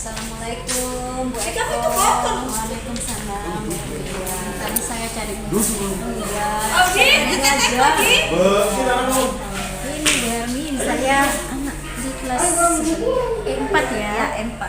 Assalamualaikum Bu Eko. Waalaikumsalam. Tadi saya cari Iya. Ini Hermin, saya anak di kelas E4 ya. E4.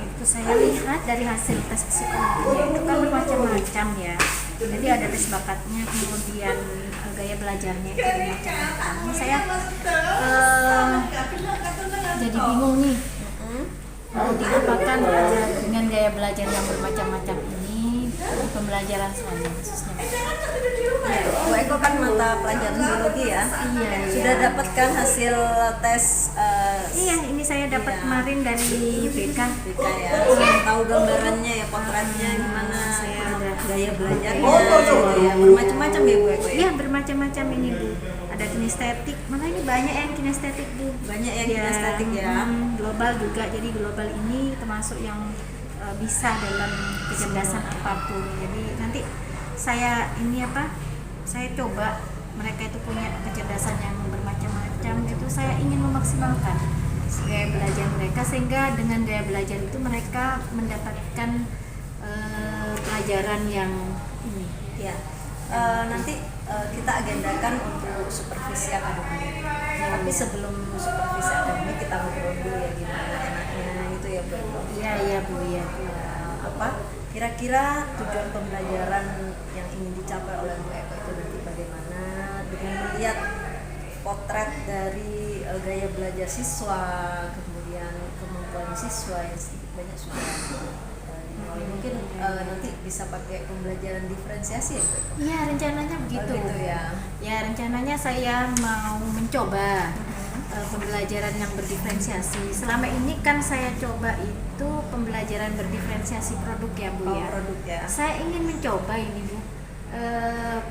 Itu saya lihat dari hasil tes psikologinya itu kan bermacam-macam ya. Jadi ada tes bakatnya, kemudian gaya belajarnya itu bermacam-macam. Ini saya jadi bingung nih. Mau diapakan dengan gaya belajar yang bermacam-macam ini pembelajaran saya khususnya. Bu Eko kan mata pelajaran biologi ya. Iya. Sudah dapatkan hasil tes Iya, ini saya dapat Iya. kemarin dari BK. BK ya. Tahu gambarannya ya, potretnya gimana, Saya udah gaya belajarnya gitu ya. Bermacam-macam ya Bu Eko ya. Iya, bermacam-macam ini Bu. Ada kinestetik, mana ini banyak yang kinestetik Bu. Banyak yang Ya, kinestetik ya. Global juga, jadi global ini termasuk yang bisa dalam kecerdasan apapun. Jadi nanti saya saya coba mereka itu punya kecerdasan yang bermacam-macam itu saya ingin memaksimalkan gaya belajar mereka sehingga dengan gaya belajar itu mereka mendapatkan pelajaran yang ini Ya. Nanti kita agendakan untuk supervisi akademik. Tapi sebelum supervisi akademik kita ngobrol dulu ya gimana enaknya gitu ya Bu Eko. iya Bu ya. Apa kira-kira tujuan pembelajaran yang ingin dicapai oleh Bu Eko itu nanti bagaimana dengan melihat potret dari gaya belajar siswa, kemudian kemampuan siswa yang sedikit banyak sudah mungkin nanti bisa pakai pembelajaran diferensiasi ya Bu Eko? Iya, rencananya begitu. Oh, gitu ya. Ya, rencananya saya mau mencoba pembelajaran yang berdiferensiasi. Selama ini kan saya coba itu pembelajaran berdiferensiasi produk ya Bu Oh, ya. produk ya. Saya ingin mencoba ini Bu,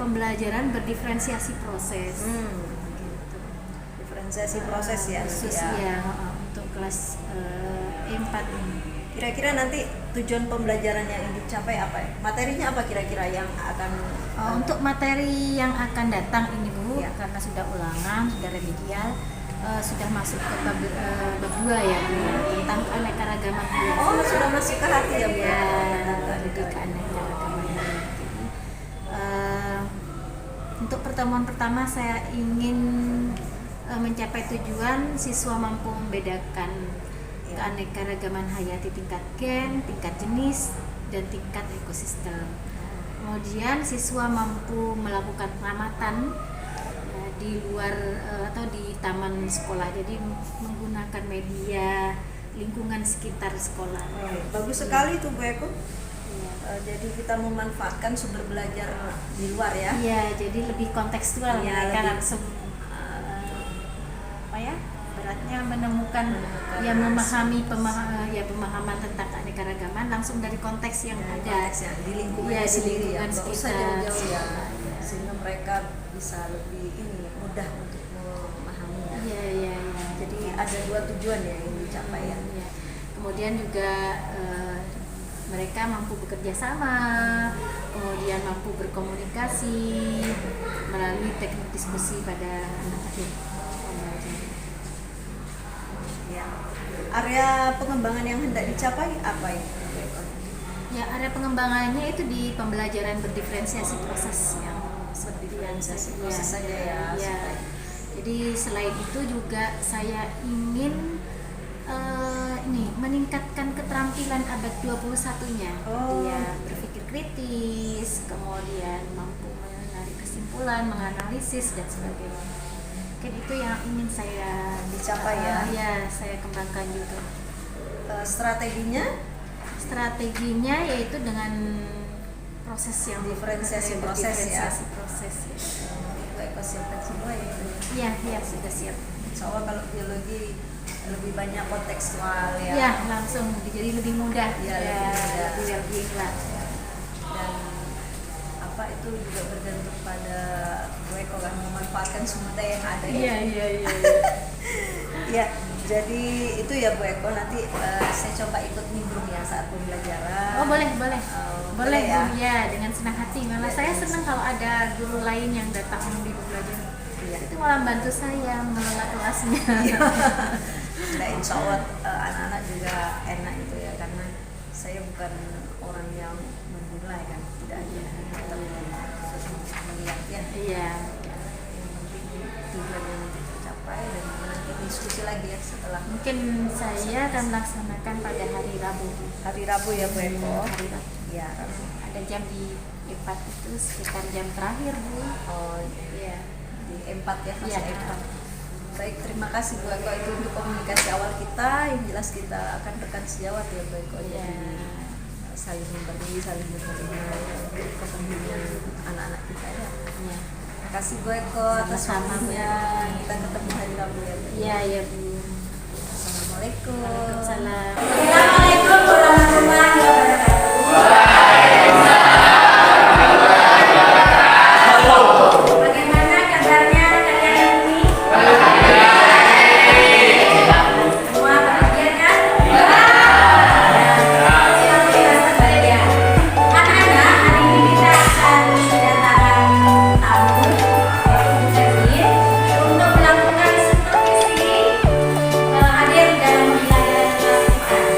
pembelajaran berdiferensiasi proses. Gitu. Diferensiasi proses ya. Khusus nanti ya, untuk kelas E4 ini. Kira-kira nanti tujuan pembelajaran yang ingin dicapai apa ya? Materinya apa kira-kira yang akan Untuk materi yang akan datang ini Bu, Ya. karena sudah ulangan, sudah remedial, sudah masuk ke bab 2 ya Bu, tentang keanekaragaman hayati. Oh, sudah masuk ke hati ya Bu? Ya, Tentang lebih ke keanekaragaman hayati. Jadi, untuk pertemuan pertama saya ingin mencapai tujuan siswa mampu membedakan keanekaragaman hayati tingkat gen, tingkat jenis, dan tingkat ekosistem. Kemudian siswa mampu melakukan pengamatan di luar atau di taman sekolah, jadi menggunakan media lingkungan sekitar sekolah. Bagus sekali tuh Bu Eko. Iya. Jadi kita memanfaatkan sumber belajar di luar ya. Iya, jadi lebih kontekstual Iya, mereka lebih- langsung beratnya menemukan memahami pemahaman tentang keanekaragaman langsung dari konteks yang ada. Konteks yang di lingkungan Iya, di sendiri ya. lingkungan Nggak usah sekitar. jauh-jauh ya. Iya. Sehingga mereka bisa lebih mudah untuk memahaminya. Iya. Jadi ada dua tujuan ya yang dicapai ya. Iya. Kemudian juga mereka mampu bekerja sama, kemudian mampu berkomunikasi melalui teknik diskusi pada akhir pembelajaran. Ya. Area pengembangan yang hendak dicapai apa ya? Bu Eko? Ya, area pengembangannya itu di pembelajaran berdiferensiasi proses yang seperti yang Diferensiasi proses saja ya. Ya. Jadi selain itu juga saya ingin meningkatkan keterampilan abad 21-nya. Oh. Dia berpikir kritis, kemudian mampu menarik kesimpulan, menganalisis dan sebagainya. Mungkin itu yang ingin saya Dicapai ya. Ya, saya kembangkan juga. Strateginya Yaitu dengan proses yang Diferensiasi proses ya. Diferensiasi proses ya. Bu Eko siapkan semua ya. Iya, sudah siap. Insya Allah kalau biologi lebih banyak kontekstual ya. Ya, langsung jadi lebih mudah. Iya, lebih mudah. Lebih lah. Dan apa itu juga bergantung pada Bu Eko kan memanfaatkan sumber daya yang ada ya. Iya. Ya, jadi itu ya Bu Eko, nanti saya coba ikut nimbrung ya saat pembelajaran. Oh, boleh. Boleh ya. Bu. Ya, dengan senang hati. Malah Ya, saya dengan senang kalau ada guru lain yang datang di belajar. Iya. Itu malah bantu saya mengelola kelasnya. Nah, insya Allah anak-anak juga enak saya bukan orang yang menilai kan, tidak hanya kita melihat ya. Iya. Yang penting tujuan yang tercapai dan nanti diskusi lagi ya setelah Mungkin saya akan melaksanakan pada hari Rabu. hari Rabu ya Bu Eko. Hari Rabu. Ya. Ada jam di depan itu sekitar jam terakhir Bu. Oh Iya. di E4 ya, fase Iya. E4. Baik, terima kasih Bu Eko itu untuk komunikasi awal kita. Yang jelas kita akan rekan sejawat ya Bu Eko. Iya. Jadi saling memberi, saling menerima untuk kepentingan anak-anak kita ya. Iya. Terima kasih Bu Eko atas Sama-sama, Bu. waktunya. Kita ketemu hari Rabu ya Bu. Iya, ya Bu. Assalamualaikum. Waalaikumsalam. Assalamualaikum warahmatullahi wabarakatuh. Bagaimana kabarnya kalian ini? Semua bahagia kan? Alhamdulillah bahagia. Anak-anak, hari ini kita akan kedatangan tamu Bu Kevin untuk melakukan supervisi hadir dalam pembelajaran kelas 4.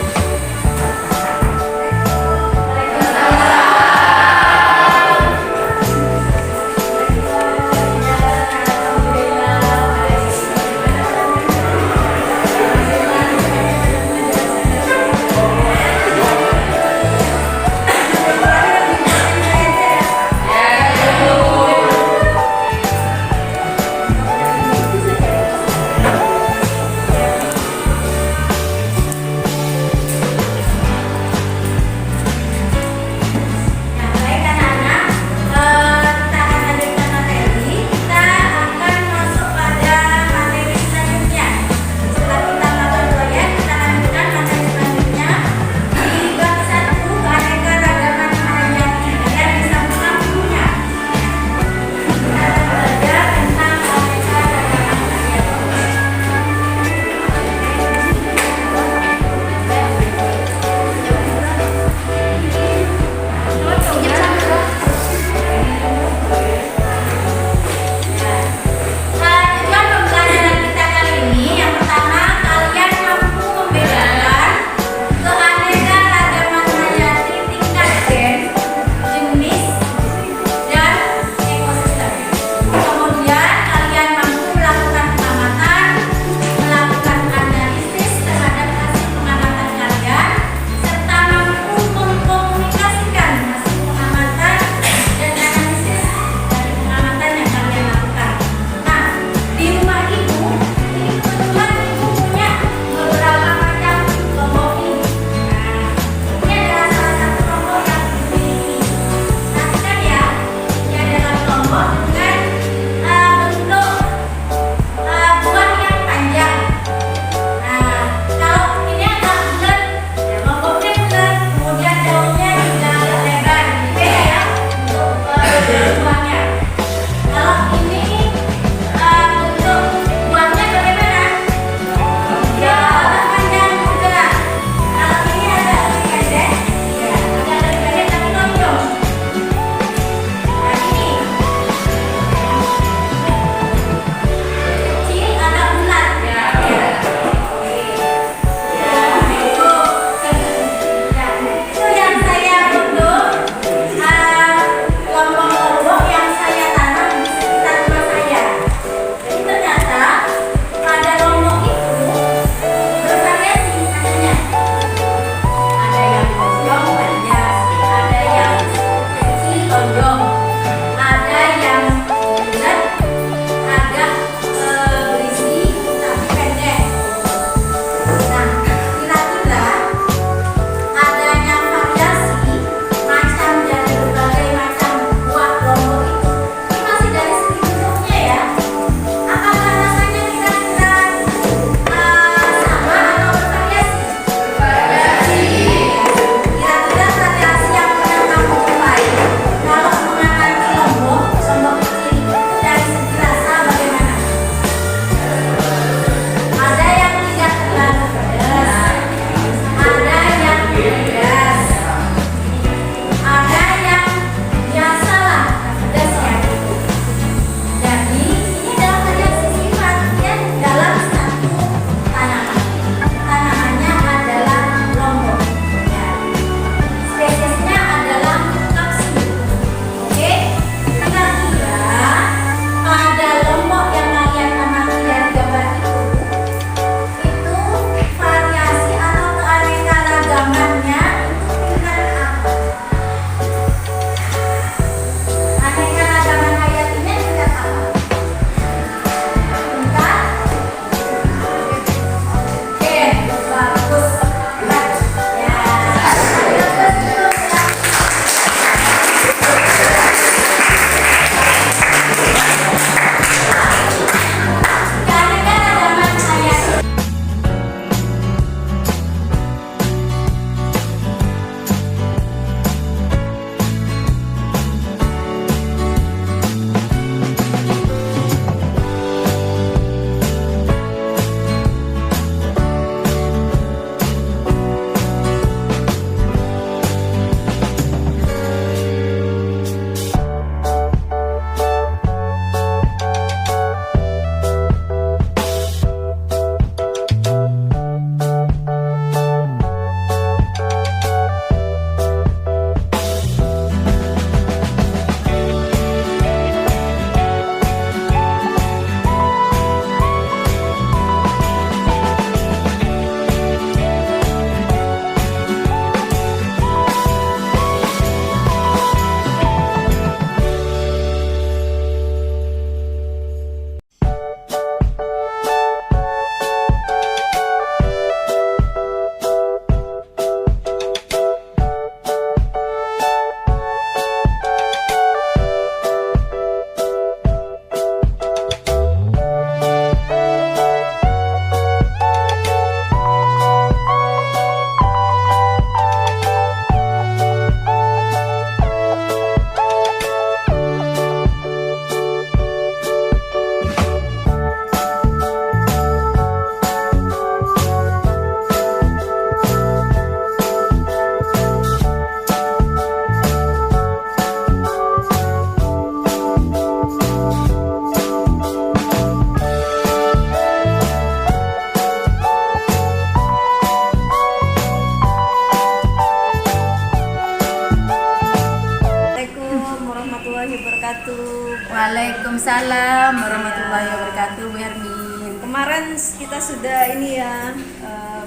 Waalaikumsalam warahmatullahi wabarakatuh, Bu Hermin. Kemarin kita sudah ini ya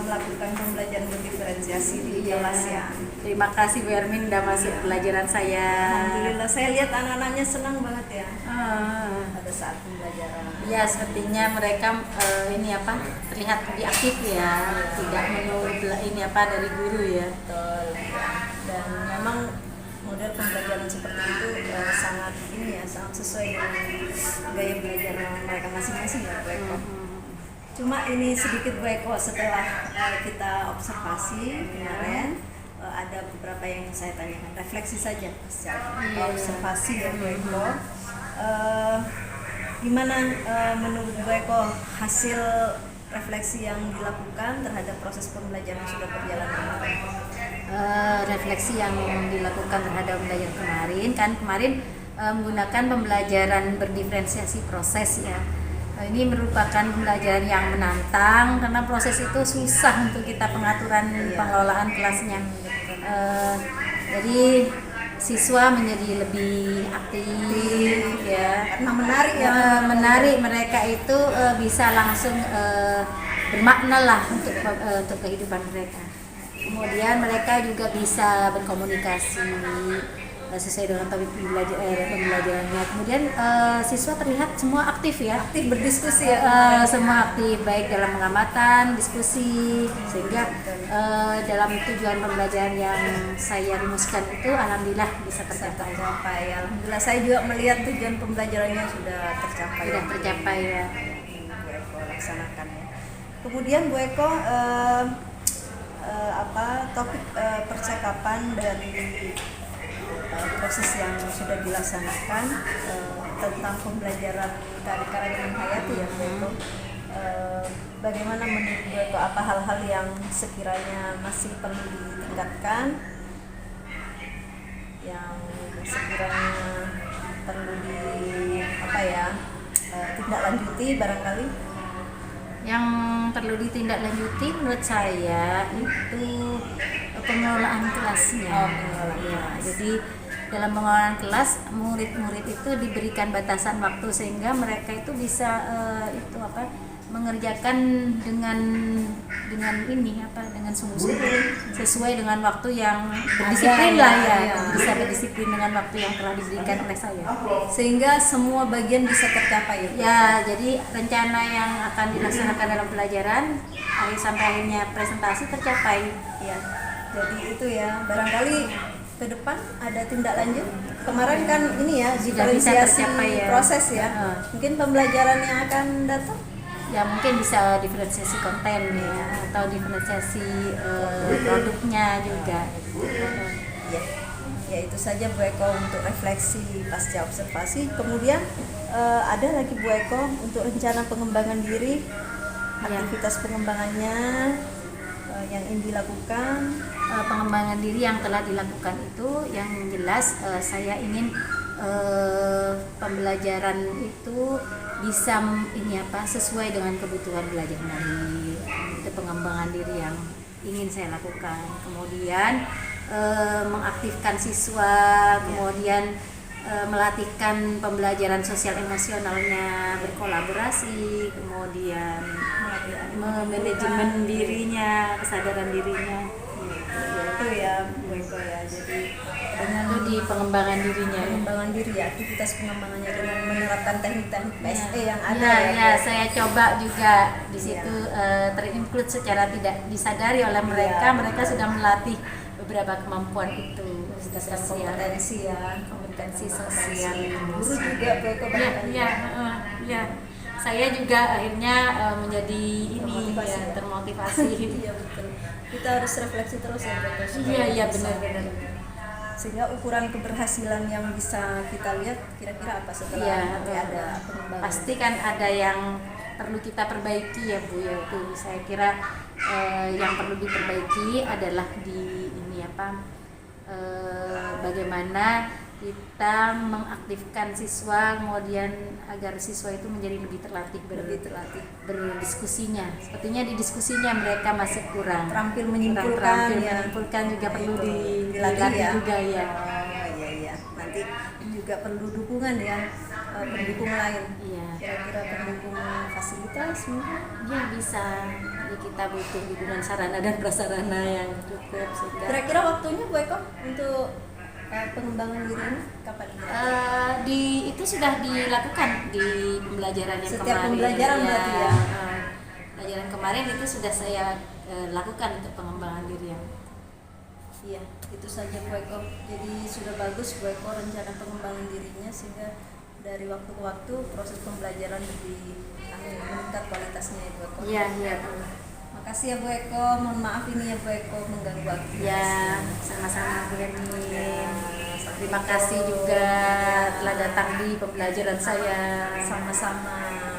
melakukan pembelajaran berdiferensiasi di kelas ya. Terima kasih Bu Hermin udah masuk pelajaran saya. Alhamdulillah, saya lihat anak-anaknya senang banget ya pada saat pembelajaran. Ya, sepertinya mereka ini apa terlihat lebih aktif ya, tidak menurut ini apa dari guru ya. Betul. Dan memang model pembelajaran seperti itu sangat ini ya, sangat sesuai dengan gaya belajar mereka masing-masing ya, Bu Eko. Cuma ini sedikit Bu Eko, setelah kita observasi kemarin ada beberapa yang saya tanyakan, refleksi saja secara observasi ya Bu Eko. Gimana menurut Bu Eko hasil refleksi yang dilakukan terhadap proses pembelajaran yang sudah berjalan kemarin? Refleksi yang dilakukan terhadap pembelajaran kemarin menggunakan pembelajaran berdiferensiasi proses ya. Ini merupakan pembelajaran yang menantang karena proses itu susah untuk kita pengaturan pengelolaan kelasnya. Jadi siswa menjadi lebih aktif ya, Karena menarik ya, menarik mereka itu bisa langsung bermakna lah untuk kehidupan mereka. Kemudian mereka juga bisa berkomunikasi sesuai dengan topik pembelajarannya. Kemudian siswa terlihat semua aktif ya, aktif berdiskusi ya, semua aktif baik dalam pengamatan, diskusi, sehingga dalam tujuan pembelajaran yang saya rumuskan itu alhamdulillah bisa tercapai. Alhamdulillah, saya juga melihat tujuan pembelajarannya sudah tercapai. Sudah tercapai ya. Bu Eko laksanakan ya. Kemudian Bu Eko topik percakapan dari proses yang sudah dilaksanakan tentang pembelajaran keanekaragaman hayati ya Bu Eko. Bagaimana menurut Bu Eko, apa hal-hal yang sekiranya masih perlu ditingkatkan, yang sekiranya perlu ditindaklanjuti barangkali? Yang perlu ditindaklanjuti menurut saya itu pengelolaan kelasnya. Ya, jadi dalam pengelolaan kelas murid-murid itu diberikan batasan waktu sehingga mereka itu bisa mengerjakan dengan sungguh-sungguh sesuai dengan waktu yang berdisiplin lah ya, bisa berdisiplin dengan waktu yang telah diberikan oleh saya, sehingga semua bagian bisa tercapai ya. Jadi rencana yang akan dilaksanakan dalam pelajaran sampai akhirnya presentasi tercapai ya. Jadi itu ya, barangkali ke depan ada tindak lanjut. Kemarin kan ini ya, diferensiasi proses ya. Mungkin pembelajaran yang akan datang ya mungkin bisa diferensiasi konten ya, atau diferensiasi produknya juga. Ya itu saja Bu Eko untuk refleksi pasca observasi. Kemudian ada lagi Bu Eko untuk rencana pengembangan diri, aktivitas pengembangannya yang ingin dilakukan. Pengembangan diri yang telah dilakukan itu yang jelas saya ingin pembelajaran itu bisa sesuai dengan kebutuhan belajar mengajar. Itu pengembangan diri yang ingin saya lakukan. Kemudian mengaktifkan siswa, kemudian melatihkan pembelajaran sosial emosionalnya, berkolaborasi, kemudian manajemen dirinya, kesadaran dirinya. Itu ya Bu Eko ya. Jadi dengan itu di pengembangan dirinya, pengembangan diri ya, aktivitas pengembangannya dengan menerapkan teknik-teknik PSE yang ada saya coba juga di situ terinclude secara tidak disadari oleh mereka. Mereka sudah melatih beberapa kemampuan itu, kompetensi sosial, guru juga Bu Eko saya juga akhirnya menjadi termotivasi. Iya betul, kita harus refleksi terus ya Bu Eko. Iya benar-benar. Sehingga ukuran keberhasilan yang bisa kita lihat kira-kira apa setelah nanti ada pengembangan. Pasti kan ada yang perlu kita perbaiki ya Bu ya. Itu saya kira yang perlu diperbaiki adalah bagaimana kita mengaktifkan siswa, kemudian agar siswa itu menjadi lebih terlatih berdiskusinya. Sepertinya di diskusinya mereka masih kurang terampil menyimpulkan juga perlu dilatih juga ya. Iya. Nanti juga perlu dukungan ya pendukung lain. Iya. Kira-kira pendukung fasilitas mungkin. Ya bisa. Jadi kita butuh dukungan sarana dan prasarana yang cukup sehingga Kira-kira waktunya Bu Eko untuk pengembangan diri ini kapan? itu sudah dilakukan di pembelajaran yang Setiap kemarin. pembelajaran berarti ya? Pembelajaran kemarin itu sudah saya lakukan untuk pengembangan diri yang Iya, itu saja Bu Eko. Jadi sudah bagus Bu Eko rencana pengembangan dirinya sehingga dari waktu ke waktu proses pembelajaran lebih meningkat kualitasnya ya Bu Eko. Iya, iya. Makasih ya Bu Eko, mohon maaf ini ya Bu Eko mengganggu aktivitas. Ya, sama-sama Bu Heni. Terima kasih juga telah datang di pembelajaran saya. Sama-sama.